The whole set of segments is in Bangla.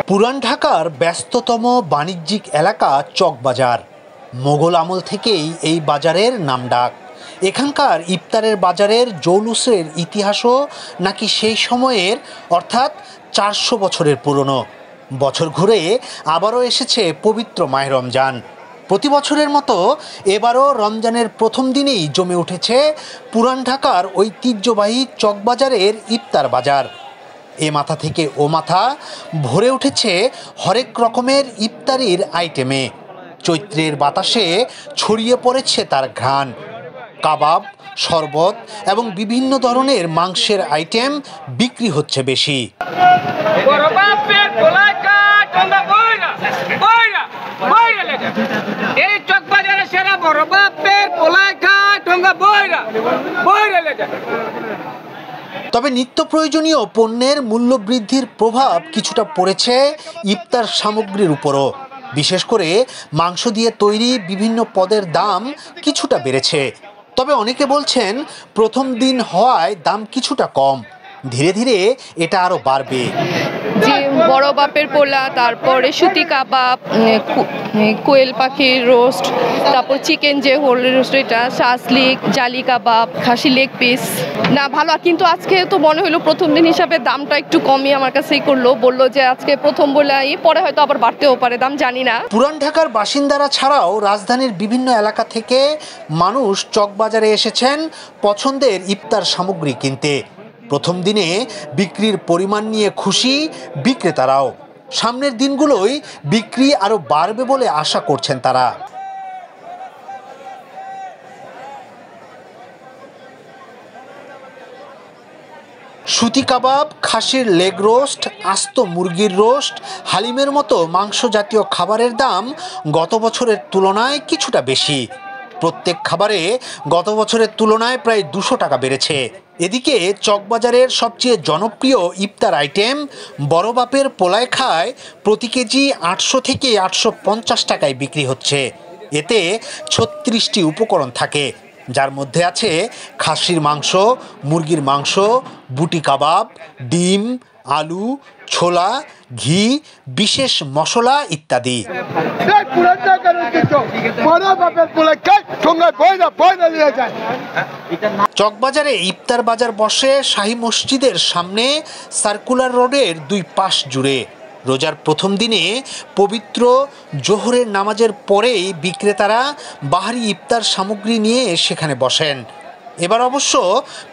পুরান ঢাকার ব্যস্ততম বাণিজ্যিক এলাকা চকবাজার। মোগল আমল থেকেই এই বাজারের নামডাক। এখানকার ইফতারের বাজারের জৌলুসের ইতিহাসও নাকি সেই সময়ের, অর্থাৎ 400 বছরের পুরনো। বছর ঘুরে আবারও এসেছে পবিত্র মাহে রমজান। প্রতি বছরের মতো এবারও রমজানের প্রথম দিনেই জমে উঠেছে পুরান ঢাকার ঐতিহ্যবাহী চকবাজারের ইফতার বাজার। এ মাথা থেকে ও মাথা ভরে উঠেছে হরেক রকমের ইফতারির আইটেমে। চৈত্রের বাতাসে ছড়িয়ে পড়েছে তার ঘ্রাণ। কাবাব, শরবত এবং বিভিন্ন ধরনের মাংসের আইটেম বিক্রি হচ্ছে বেশি। তবে নিত্য প্রয়োজনীয় পণ্যের মূল্য বৃদ্ধির প্রভাব কিছুটা পড়েছে ইফতার সামগ্রীর উপরও। বিশেষ করে মাংস দিয়ে তৈরি বিভিন্ন পদের দাম কিছুটা বেড়েছে। তবে অনেকে বলছেন প্রথম দিন হওয়ায় দাম কিছুটা কম, ধীরে ধীরে এটা আরো বাড়বে। যে বড় বাপের পোলা, তারপরে সুতি কাবাব, কোয়েল পাখির রোস্ট, তারপর চিকেন যে হোল রোস্ট, এটা শাসলিক, জালি কাবাব, খাসি লেগ পিস না ভালো। কিন্তু আজকে তো মনে হলো প্রথম দিন হিসাবে দামটা একটু কমই আমার কাছেই বললো যে আজকে প্রথম বলে পরে হয়তো আবার বাড়তেও পারে দাম, জানি না। পুরান ঢাকার বাসিন্দারা ছাড়াও রাজধানীর বিভিন্ন এলাকা থেকে মানুষ চকবাজারে এসেছেন পছন্দের ইফতার সামগ্রী কিনতে। প্রথম দিনে বিক্রির পরিমাণ নিয়ে খুশি বিক্রেতারাও। সামনের দিনগুলোই বিক্রি আরো বাড়বে বলে আশা করছেন তারা। সুতি কাবাব, খাসির লেগ রোস্ট, আস্ত মুরগির রোস্ট, হালিমের মতো মাংস জাতীয় খাবারের দাম গত বছরের তুলনায় কিছুটা বেশি। প্রত্যেক খাবারে গত বছরের তুলনায় প্রায় 200 টাকা বেড়েছে। এদিকে চকবাজারের সবচেয়ে জনপ্রিয় ইফতার আইটেম বড় বাপের পোলায় খায় প্রতি কেজি 800 থেকে 850 টাকায় বিক্রি হচ্ছে। এতে 36টি উপকরণ থাকে, যার মধ্যে আছে খাসির মাংস, মুরগির মাংস, বুটি কাবাব, ডিম, আলু, ছোলা, ঘি, বিশেষ মশলা ইত্যাদি। চকবাজারে ইফতার বাজার বসে শাহী মসজিদের সামনে সার্কুলার রোডের 2 পাশ জুড়ে। রোজার প্রথম দিনে পবিত্র জোহরের নামাজের পরেই বিক্রেতারা বাহারি ইফতার সামগ্রী নিয়ে সেখানে বসেন। এবার অবশ্য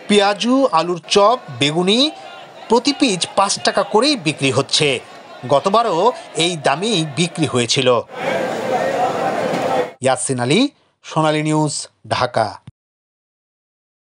পেঁয়াজু, আলুর চপ, বেগুনি প্রতি পিস 5 টাকা করেই বিক্রি হচ্ছে। গতবারও এই দামেই বিক্রি হয়েছিল। ইয়াসিন আলী, সোনালী নিউজ, ঢাকা।